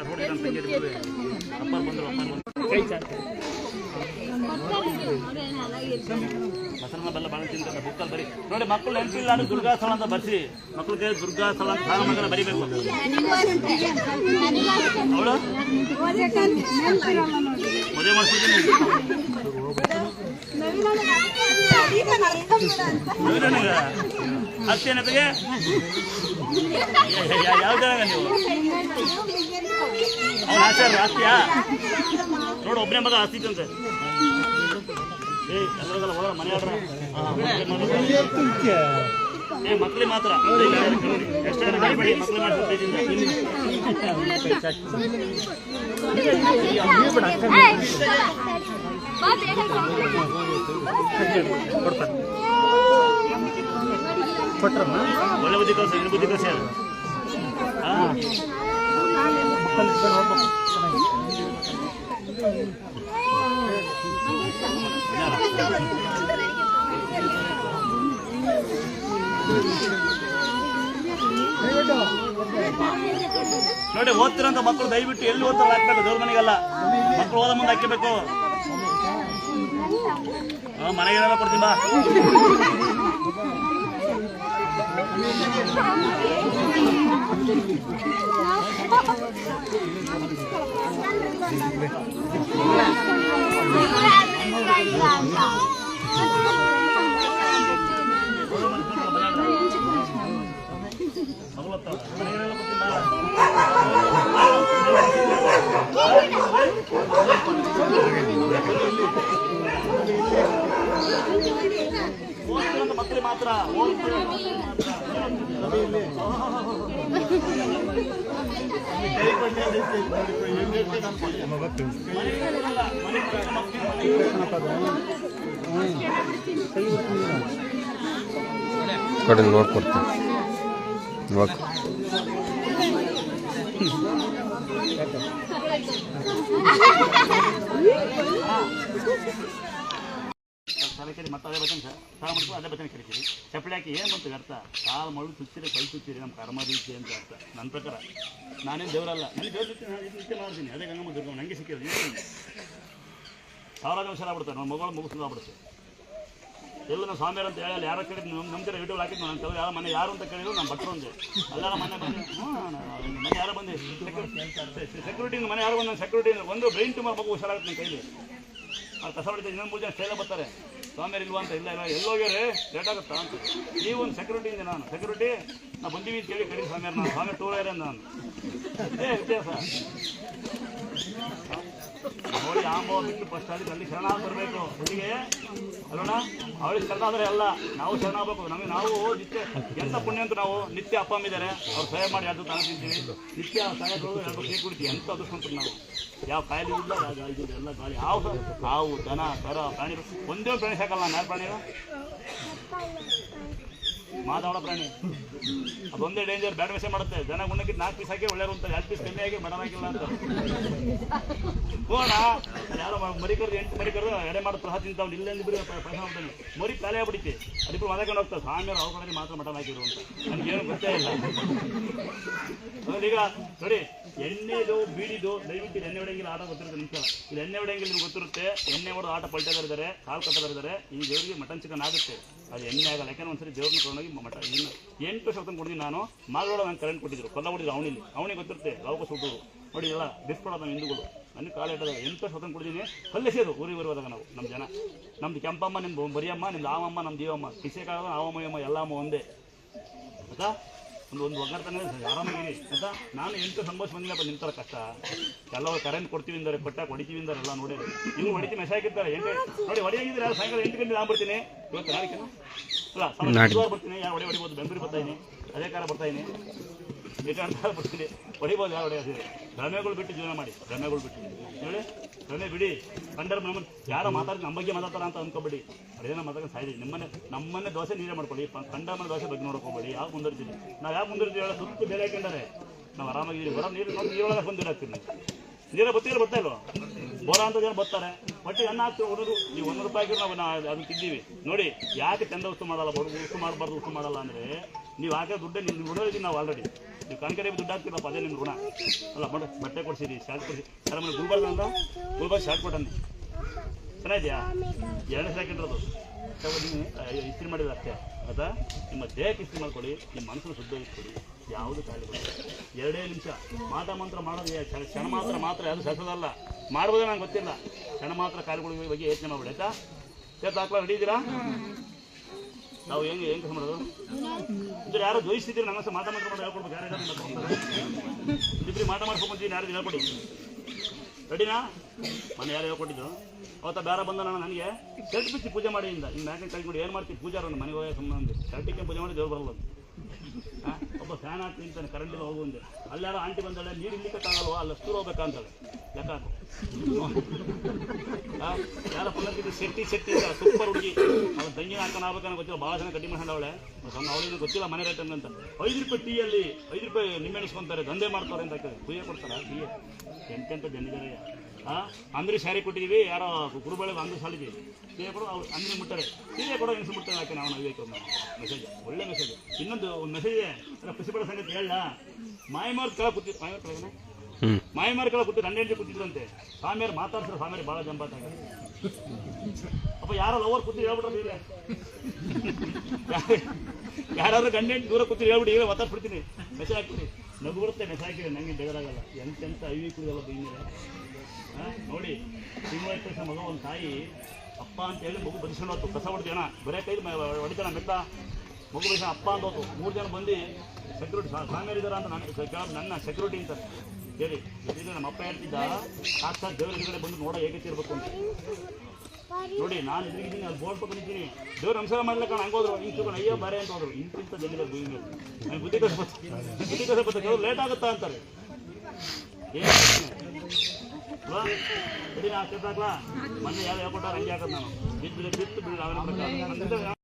ಕರ್ಕೊಂಡು ನಮ್ಮ ತಂಗಿ ಅಪ್ಪರ್ ಬಂದರು ಮೊಸರನ್ನ ಬೆಲ್ಲ ಭಾಳ ತಿಂತಾರೆ ಬುಕ್ಕಲ್ಲಿ ಬರೀ ನೋಡಿ. ಮಕ್ಕಳು ನೆನಪಿಲ್ಲ ಅಂದ್ರೆ ದುರ್ಗಾಸ್ಥಳ ಅಂತ ಬರ್ಸಿ, ಮಕ್ಕಳಿಗೆ ದುರ್ಗಾಸ್ಥಳ ಅಂತ ಸಾಲ ಮಗನ ಬರಿಬೇಕು. ಅವಳು ಮದುವೆ ಮಾಡಿಸ್ತೀನಿ ಅಷ್ಟೇನತೆಗೆ ಯಾವ ಜಾಗ ನೀವು ಅವ್ನ ಆಚಾರ ಆಸ್ತಿಯಾ ನೋಡು, ಒಬ್ಬನೇ ಮಗ ಆಸ್ತಿ ಅಂತೆ. ಎಲ್ಲರಿಗೆಲ್ಲ ಹೋದ ಮನೆ ಆಡ್ರ ಮಕ್ಳಿಗೆ ಮಾತ್ರ ಎಷ್ಟೇ ಮಕ್ಳಿಗೆ ಮಾಡಿಸ್ಬಿಟ್ಟು ಒಳ್ಳೆ ಬುದ್ಧಿ ಕಲಿಸಿ, ಇನ್ನು ಬುದ್ಧಿ ಕಲಿಸಿ ಅದು. ನೋಡಿ, ಓದ್ತಿರಂತ ಮಕ್ಕಳು ದಯವಿಟ್ಟು ಎಲ್ಲಿ ಓದ್ತಾರೆ ಹಾಕ್ಬೇಕು, ದೇವ್ರ ಮನೆಗೆಲ್ಲ ಮಕ್ಕಳು ಓದ ಮುಂದೆ ಹಾಕಬೇಕು. ಮನೆಗೆಲ್ಲ ಕೊಡ್ತೀನಿ ಬಾ. ಮಕ್ಕಳು ಮಾತ್ರ ಕಡೆ ನೋಡ್ಕೊಡ್ತೀನಿ. ತಲೆಕೇರಿ ಮತ್ತೆ ಅದೇ ಬತ್ತನ ಸಾಲ ಮಾಡ್ಕೊಂಡು ಅದೇ ಬತ್ತನ ಕರಿತೀರಿ. ಚಪ್ಪಲಿ ಹಾಕಿ ಏನು ಬಂತು ಅರ್ಥ? ಕಾಲು ಮಳು ಚುಚ್ಚಿರಿ ಕೈ ಚುಚ್ಚಿರಿ ನಮ್ಮ ಕರ್ಮ ರೀತಿ ಅಂತ ಅರ್ಥ. ನನ್ನ ಪ್ರಕಾರ ನಾನೇನು ದೇವರಲ್ಲ, ನನಗೆ ದೇವ್ರ ನಿತ್ಯ ಮಾಡ್ತೀನಿ. ಅದೇ ಗಂಗಮ್ಮ ದುರ್ಗಮ್ಮ ನನಗೆ ಸಿಕ್ಕಿರೋದು ಸಾವಿರಾರು ನಿಮಿಷ ಆಗ್ಬಿಡ್ತಾರೆ. ನಮ್ಮ ಮಗಳು ಮುಗಿಸ್ಕೊಂಡು ಆಗ್ಬಿಡುತ್ತೆ. ಎಲ್ಲ ನಾವು ಸ್ವಾಮಿಯರು ಅಂತ ಹೇಳಿ ಯಾರೋ ಕೇಳಿದ್ದು ನಮ್ಮ ಕಡೆ ಯೂಟ್ಯೂಬ್ ಹಾಕಿದ್ದು ನಾನು ತಲೆ ಯಾರ ಮನೆ ಯಾರು ಅಂತ ಕೇಳಿದ್ರು ನಾನು ಭಟ್ರು ಅಂದೆ. ಎಲ್ಲರ ಮನೆ ಬಂದು ಮನೆ ಯಾರೋ ಬಂದೆ ಸೆಕ್ಯೂರಿಟಿ ಮನೆ ಯಾರು ಬಂದು ಸೆಕ್ಯೂರಿಟಿ ಒಂದು ಬ್ರೈನ್ ಟ್ಯೂಮರ್ ಮಗು ಹುಷಾರಾಗುತ್ತೆ ನನ್ನ ಕೈಲಿ. ಅವ್ರು ಕಸ ಹೊಡಿತಾರೆ. ಇನ್ನೊಂದು 3 ಜನ ಸ್ಟೈಲ ಬರ್ತಾರೆ, ಸ್ವಾಮಿಯರು ಇಲ್ವಾ ಅಂತ. ಇಲ್ಲ ಎಲ್ಲೋಗ್ಯಾರೆ ಲೇಟ್ ಆಗುತ್ತಾ ಅಂತ. ಈ ಒಂದು ಸೆಕ್ಯೂರಿಟಿ ಇಂದ ನಾನು ಸೆಕ್ಯೂರಿಟಿ ನಾವು ಬಂದೀವಿ ಅಂತ ಹೇಳಿ ಕರೀ ಸ್ವಾಮಿಯರು. ನಾನು ಸ್ವಾಮಿ ಟೂರ್ ಏರಿಯಾ ನಾನು ಇದೇ ವ್ಯತ್ಯಾಸ ನೋಡಿ. ಆಂಬ ಬಿಟ್ಟು ಫಸ್ಟ್ ಅಲ್ಲಿ ಶರಣ ಬರಬೇಕು ಹುಡುಗಿಗೆ ಅಲ್ಲೋಣ. ಅವಳಿಗೆ ಶರಣ ಆದರೆ ಅಲ್ಲ, ನಾವು ಶರಣ ಆಗಬೇಕು. ನಮಗೆ ನಾವು ನಿತ್ಯ ಎಂಥ ಪುಣ್ಯ ಅಂತ ನಾವು ನಿತ್ಯ ಅಪ್ಪ ಅಮ್ಮ ಇದ್ದಾರೆ, ಅವ್ರು ಸಹಾಯ ಮಾಡಿ ಅದು ತಾನು ತಿಂತೀವಿ. ನಿತ್ಯ ಸಹಾಯ ಕೊಡೋದು ಎರಡು ಕೈ ಕುಡಿತೀವಿ. ಎಂಥ ಅದೃಷ್ಟಂತ ನಾವು. ಯಾವ ಕಾಯಿಲೆ ಇಲ್ಲ, ಯಾವ ಇದು ಎಲ್ಲ ಗಾಳಿ. ಹಾವು ದನ ಕರ ಪ್ರಾಣಿಗಳು ಒಂದೇ ಪ್ರಾಣಿ ಸಾಕಲ್ಲ. ನಾನು ಯಾರು ಪ್ರಾಣಿಗಳು ಮಾತಾಡೋ ಪ್ರಾಣಿ ಅದೊಂದೇ ಡೇಂಜರ್. ಬ್ಯಾಡ್ ವಿಷಯ ಮಾಡುತ್ತೆ. ಜನ ಗುಣಕ್ಕೆ 4 ಪೀಸ್ ಹಾಕಿ ಒಳ್ಳೆಯರು ಅಂತ, 2 ಪೀಸ್ ಕಮ್ಮಿ ಆಗಿ ಬಡವಾಗಿಲ್ಲ ಅಂತ ಹೋಣ. ಯಾರೋ ಮರಿ ಕರೆದು 8 ಮರಿ ಕರೆದು ಎಡೆ ಮಾಡೋದು ಪ್ರಹ ತಿಂತಾವ್. ಇಲ್ಲೆಂದು ಬಿಡಿ ಪ್ರಶ್ನೆ ಮಾಡ್ತಾನೆ. ಮರಿ ಖಾಲಿ ಆಗ್ಬಿಡುತ್ತೆ. ಅದಿಬ್ಬರು ಮಾತಾಡ್ಕೊಂಡು ಹೋಗ್ತಾರೆ. ಸ್ವಾಮಿಯರು ಅವ್ರ ಕಡೆ ಮಾತ್ರ ಮಟನ್ ಹಾಕಿರು ಅಂತ ನನಗೇನು ಗೊತ್ತೇ ಇಲ್ಲ. ಈಗ ನೋಡಿ, ಎಣ್ಣೆದು ಬೀಡಿದು ದಯವಿಟ್ಟು ಎಣ್ಣೆ ಹೊಡೆಯಂಗಿಲ್ಲ ಆಟ ಗೊತ್ತಿರುತ್ತೆ. ನಿಮಿಷ ಇಲ್ಲಿ ಎಣ್ಣೆ ಹೊಡೆಯಂಗಿಲ್ಲ ನಿಮ್ಗೆ ಗೊತ್ತಿರುತ್ತೆ. ಎಣ್ಣೆ ಹೊಡೆದು ಆಟ ಪಲ್ಟದಾರಿದ್ದಾರೆ, ಕಾಲು ಕಟ್ಟದಾರಿದ್ದಾರೆ. ಈ ದೇವರಿಗೆ ಮಟನ್ ಚಿಕನ್ ಆಗುತ್ತೆ, ಅದು ಎಣ್ಣೆ ಆಗಲ್ಲ. ಯಾಕೆಂದ್ರೆ ಒಂದ್ಸರಿ ದೇವ್ರನ್ನ ತೊಗೊಂಡೋಗಿ ಮಟನ್ 8 ವರ್ಷ ಕೊಡ್ತೀನಿ ನಾನು. ಮಾಲ್ರೋಡ ನಾನು ಕರೆಂಟ್ ಕೊಟ್ಟಿದ್ರು, ಕೊಲ್ಲ ಕೊಟ್ಟಿದ್ರು ಅವನಿಗೆ ಗೊತ್ತಿರುತ್ತೆ. ಲವಕ ಸುಟ್ಟರು ನೋಡಿ ಎಲ್ಲ ಬಿಸ್ಕೊಡೋದು ನಮ್ಮ ಹಿಂದೂಗಳು. ನನಗೆ ಕಾಲು ಇಟ್ಟದಾಗ 8 ವರ್ಷ ಕೊಡ್ತೀನಿ. ಕಲ್ಲಿಸೋದು ಊರಿಗೆ ಬರುವಾಗ ನಾವು ನಮ್ಮ ಜನ. ನಮ್ದು ಕೆಂಪಮ್ಮ, ನಿಮ್ದು ಬರಿಯಮ್ಮ, ನಿಮ್ದು ಆವಮ್ಮ, ನಮ್ಮ ದೀವಮ್ಮ. ಕಿಸೆಕಾಗ ಆವಮ್ಮಯ್ಯಮ್ಮ ಎಲ್ಲ ಅಮ್ಮ ಒಂದೇ ಆಯ್ತಾ. ಒಂದು ಒಗ್ಗರ್ತಾನೆ ಆರಾಮಾಗಿರಿ ಆಯ್ತಾ. ನಾನು 8 ಸಂಭವಿಸಿ ಬಂದಿಲ್ಲಪ್ಪ ನಿಮ್ಮ ಥರ ಕಷ್ಟ. ಎಲ್ಲವೂ ಕರೆಂಟ್ ಕೊಡ್ತೀವಿ ಅಂದರೆ ಕೊಟ್ಟಾಗ ಹೊಡಿತೀವಿ ಅಂದರೆ ಎಲ್ಲ ನೋಡಿ. ಇನ್ನು ಹೊಡಿತೀವಿ ಮೆಸೇಜ್ ಹಾಕಿರ್ತಾರೆ. ನೋಡಿ ಹೊಡೆಯಾಗಿದ್ರೆ ಸಾಯಂಕಾಲ 8 ಗಂಟೆ ಆಗ್ಬಿಡ್ತೀನಿ. ಇವತ್ತು ನಾಳೆಕೇನು ಅಲ್ಲ ಬರ್ತೀನಿ. ಯಾರು ಹೊಡಿಬೋದು? ಬೆಂಗಳೂರು ಬರ್ತಾಯಿನಿ, ಅದೇ ಕಾರ ಬರ್ತಾಯಿನಿ, ಏಕಾಂತ ಬರ್ತೀನಿ. ಹೊಡಿಬೋದು ಯಾರು ಹೊಡೆಯೋದು? ಭ್ರಮೆಗಳು ಬಿಟ್ಟು ಜೀವನ ಮಾಡಿ. ಭ್ರಮೆಗಳು ಬಿಟ್ಟು ಹೇಳಿ, ಭ್ರಮೆ ಬಿಡಿ. ಕಂಡರ ಯಾರೋ ಮಾತಾಡಿ ನಮ್ಮ ಬಗ್ಗೆ ಮಾತಾಡ್ತಾರ ಅಂತ ಅಂದ್ಕೊಬೇಡಿ. ಅದೇನೋ ಮಾತಾಡ್ಕೊಂಡು ಸಾಯಿರಿ. ನಮ್ಮನ್ನೇ ದೋಸೆ ನೀರೇ ಮಾಡ್ಕೊಳ್ಳಿ. ಕಂಡ ಮನೆ ದೋಸೆ ಬಗ್ಗೆ ನೋಡ್ಕೋಬೇಡಿ. ಯಾಕೆ ಮುಂದುವರಿತೀವಿ ನಾವು? ಯಾಕೆ ಮುಂದುವರಿತೀವಿ ಹೇಳೋ? ಸುತ್ತು ಬೇರೆ ಹಾಕೊಂಡಾರೆ ನಾವು ಆರಾಮಾಗಿದ್ದೀವಿ. ಹೊರ ನೀರೊಳಗೆ ಬಂದು ಹಾಕ್ತೀವಿ. ನೀರೇ ಬರ್ತೀವಿ ಬರ್ತಾ ಇಲ್ವ? ಬೋರ ಅಂತ ಜನ ಬರ್ತಾರೆ. ಬಟ್ಟೆ ಅನ್ನ ಹಾಕ್ತೀವಿ. ಹುಡುಗರು ನೀವು 100 ರೂಪಾಯಿಗೆ ನಾವು ಅದನ್ನು ತಿಂದೀವಿ ನೋಡಿ. ಯಾಕೆ ಚಂದ ವಸ್ತು ಮಾಡಲ್ಲ? ಬಡದು ವಸ್ತು ಮಾಡಬಾರ್ದು. ವಸ್ತು ಮಾಡಲ್ಲ ಅಂದರೆ ನೀವು ಹಾಕೋ ದುಡ್ಡೇ ನಿಮ್ಮ ಋಣದಿದ್ದೀನಿ ನಾವು ಆಲ್ರೆಡಿ. ನೀವು ಕಣ್ಕಡೆ ದುಡ್ಡು ಹಾಕ್ತಿರಪ್ಪ, ಅದೇ ನಿಮ್ಮ ಋಣ ಅಲ್ಲ. ಬಟ್ಟೆ ಕೊಡ್ಸಿರಿ, ಶಾರ್ಟ್ ಕೊಡಿಸಿ. ಸರ್ ಮನೆ ಗುಲ್ಬರ್ಗ ಅಂತ ಗುಲ್ಬರ್ಗ ಶಾರ್ಟ್ ಕೊಟ್ಟನ್ನಿ, ಚೆನ್ನಾಗಿದೆಯಾ? 2 ಸೆಕೆಂಡ್ ಅದು ಇಸ್ತ್ರಿ ಮಾಡಿದ್ರೆ ಅಷ್ಟೇ. ಆಯ್ತಾ? ನಿಮ್ಮ ದೇಹಕ್ಕೆ ಇಸ್ತ್ರಿ ಮಾಡ್ಕೊಳ್ಳಿ, ನಿಮ್ಮ ಮನಸ್ಸನ್ನು ಶುದ್ಧ ಇಟ್ಕೊಳ್ಳಿ. ಯಾವುದು ಕಾಯಿಲೆ 2 ನಿಮಿಷ ಮಾಟ ಮಂತ್ರ ಮಾಡೋದು ಕ್ಷಣ ಮಾತ್ರ ಯಾವುದು ಶಾಸ್ತ್ರದಲ್ಲ. ಮಾಡ್ಬೋದೇ ನಂಗೆ ಗೊತ್ತಿಲ್ಲ. ಕ್ಷಣ ಮಾತ್ರ ಕಾಯಿಲೆಗಳ ಬಗ್ಗೆ ಯೋಚನೆ ಮಾಡ್ಬಿಡಿ. ಆಯ್ತಾ? ಹಾಕ್ಲಾ ರೆಡಿ ಇದ್ದೀರಾ? ನಾವು ಹೆಂಗೆ ಕೆಲಸ ಮಾಡೋದು? ಇದ್ರೆ ಯಾರೋ ಜೋಯಿಸ್ತಿದ್ದೀರಿ ನನ್ನ ಮಾಟ ಮಂತ್ರ ಮಾಡಿ ಹೇಳ್ಕೊಡ್ಬೇಕು. ಯಾರು ಇಬ್ಬರಿ ಮಾಟ ಮಾಡ್ಸ್ಕೊಂಡ್ಬಂತೀನಿ, ಯಾರು ಹೇಳ್ಕೊಡಿ. ರೆಡಿನಾ? ಮನೆ ಯಾರು ಹೇಳ್ಕೊಟ್ಟಿದ್ದು? ಅವತ್ತ ಬೇರೆ ಬಂದ ನನಗೆ ಶರ್ಟ್ ಬಿಚ್ಚಿ ಪೂಜೆ ಮಾಡಿಯಿಂದ ಇನ್ನು ಮ್ಯಾಕೆ ಕಳ್ಕೊಂಡು ಏನು ಮಾಡ್ತೀವಿ ಪೂಜಾರ ಮನೆಗೆ ಹೋಗಿ ಸಂಬಂಧ ಶರ್ಟಿಗೆ ಪೂಜೆ ಮಾಡಿ ದೇವ್ರು ಬರಲ್ಲ. ಒಬ್ಬ ಫ್ಯಾನ್ ಹಾಕಿ ನಿಂತಾನೆ, ಕರೆಂಟಿಲ್ಲ ಹೋಗು ಅಂದೆ. ಅಲ್ಲಾರೋ ಆಂಟಿ ಬಂದಾಳೆ, ನೀರು ಇಲ್ಲಿಕ್ಕಾಗಲ್ವ, ಅಲ್ಲಿ ಅಷ್ಟು ಹೋಗ್ಬೇಕಾ ಅಂತಾಳೆ. ಲೆಕ್ಕ ಯಾರ ಪುನರ್ಗಿದ್ದು ಶೆಟ್ಟಿ ಅಂತ ಸೂಪರ್ ಹುಡುಗಿ, ಅವನು ತಂಗಿ ಹಾಕೊಂಡು ಆಗ್ಬೇಕನ್ನ ಗೊತ್ತಿಲ್ಲ. ಭಾಳ ಜನ ಕಡ್ಡಿ ಮಾಡ್ಕೊಂಡವಳೆ. ಅವಳಿಗೆ ಗೊತ್ತಿಲ್ಲ ಮನೆ ರೇಟ್ ಅಂತ. 5 ರೂಪಾಯಿ ಟೀಯಲ್ಲಿ 5 ರೂಪಾಯಿ ನಿಮ್ಮೆ ಇಸ್ಕೊಂತಾರೆ, ದಂಧೆ ಮಾಡ್ತಾರೆ ಅಂತ ಹಾಕಿದ್ರೆ ಕುಯ್ಯ ಕೊಡ್ತಾರ ಟೀ. ಎಂತೆಂಥ ಜನಿದ್ದಾರೆ. ಅಂದ್ರಿ ಸ್ಯಾರಿ ಕೊಟ್ಟಿದ್ದೀವಿ, ಯಾರೋ ಕುರುಬಳೆ ಅಂದು ಸಾಲಿದ್ದೀವಿ, ಸೀರೆ ಕೊಡೋ ಅವ್ರು ಅಂದ್ರಿ ಮುಟ್ಟಾರೆ, ಸೀರೆ ಕೊಡೋ ಇನ್ಸು ಮುಟ್ಟಾರೆ. ಹಾಕಿ ನಾವು ನಗಬೇಕು ಮೆಸೇಜ್, ಒಳ್ಳೆ ಮೆಸೇಜ್. ಇನ್ನೊಂದು ಮೆಸೇಜ್ ಇದೆ, ಖುಷಿಪಡೋ ಸಂಗತಿ ಹೇಳ. ಮಾಯಮಾರ್ ಕೆಳ ಕೂತಿದ್ರು, ಮಾಯಮಾರ್ ಕೆಳ ಕೂತಿದ್ರು, 12 ಕೂತಿದ್ರಂತೆ. ಸ್ವಾಮಿಯರು ಮಾತಾಡ್ತಾರೆ, ಸ್ವಾಮಿಯರು ಭಾಳ ಜಂಬಾತಾಗ. ಅಪ್ಪ ಯಾರೋ ಲವರ್ ಕೂತಿದ್ರು ಹೇಳ್ಬಿಟ್ರೆ ಇಲ್ಲ, ಯಾರಾದ್ರೂ ಗಂಟೆಂಟು ದೂರ ಕೂತಿದ್ರು ಹೇಳ್ಬಿಡಿ, ಈಗ ಒತ್ತಾಡ್ಬಿಡ್ತೀನಿ, ಮೆಸೇಜ್ ಹಾಕ್ಬಿಡಿ. ನಗು ಬರುತ್ತೆ ಮೆಸೇಜ್ ಹಾಕಿದ್ರೆ, ನಂಗೆ ಬೇಜಾರಾಗಲ್ಲ. ಎಂತೆಂಥ ಐವಿ ಕುಡಿದಲ್ಲ ಬೈ ಮೇಲೆ. ನೋಡಿ, ತಿಂಗಳ ಮಗ ಒಂದು ತಾಯಿ ಅಪ್ಪ ಅಂತ ಹೇಳಿ ಮಗು ಬದಿಸ್ಕೊಂಡು ಹೋಯ್ತು. ಕಸ ಹೊಡ್ತೀವಣ ಬರೇ ಕೈ ಹೊಡಿತಾನ ಮೆತ್ತ ಮಗು ಬದಿಸ ಅಪ್ಪ ಅಂತ ಹೋಯ್ತು. 3 ಜನ ಬಂದು ಸೆಕ್ಯೂರಿಟಿ ಸ್ವಾಮಿಯರಿದ್ದಾರ ಅಂತ ನನ್ನ ಸೆಕ್ಯೂರಿಟಿ ಅಂತ ಹೇಳಿ ಇದ್ರೆ ನಮ್ಮ ಅಪ್ಪ ಹೇಳ್ತಿದ್ದ, ಸಾಕ್ಷಾತ್ ದೇವ್ರ ಎದುರುಗಡೆ ಬಂದು ನೋಡೋ ಹೇಗೆ ಇರಬೇಕು ಅಂತ. ನೋಡಿ, ನಾನು ಎದುರಿಗಿದ್ದೀನಿ, ಅಲ್ಲಿ ಬೋರ್ಡ್ ಬಂದಿದ್ದೀನಿ, ದೇವ್ರ ನಮಸ್ಕಾರ ಮಾಡ್ಲಿಕ್ಕೆ ಹಂಗೋದ್ರು. ಹಿಂಗೆ ತಿಳ್ಕೊಂಡು ಅಯ್ಯೋ ಬಾರೆ ಅಂತ ಹೋದ್ರು. ಇಂತಿಂತ ಜನ ಭೂಮಿ ಮೇಲೆ ನನಗೆ ಬುದ್ಧಿ ಕಲಿಸ್ಬೋದು, ದೇವ್ರು ಲೇಟ್ ಆಗುತ್ತಾ ಅಂತಾರೆ. ಏನು ಸರಿ ನಾ ಹಾಕ್ಲಾ ಮೊನ್ನೆ ಯಾರು ಹೇಳ್ಕೊಟ್ಟಾರ ಹಂಗೆ ಹಾಕೋದು. ನಾನು ಬಿದ್ದು ಬಿಟ್ಟು ಬಿಟ್ಟು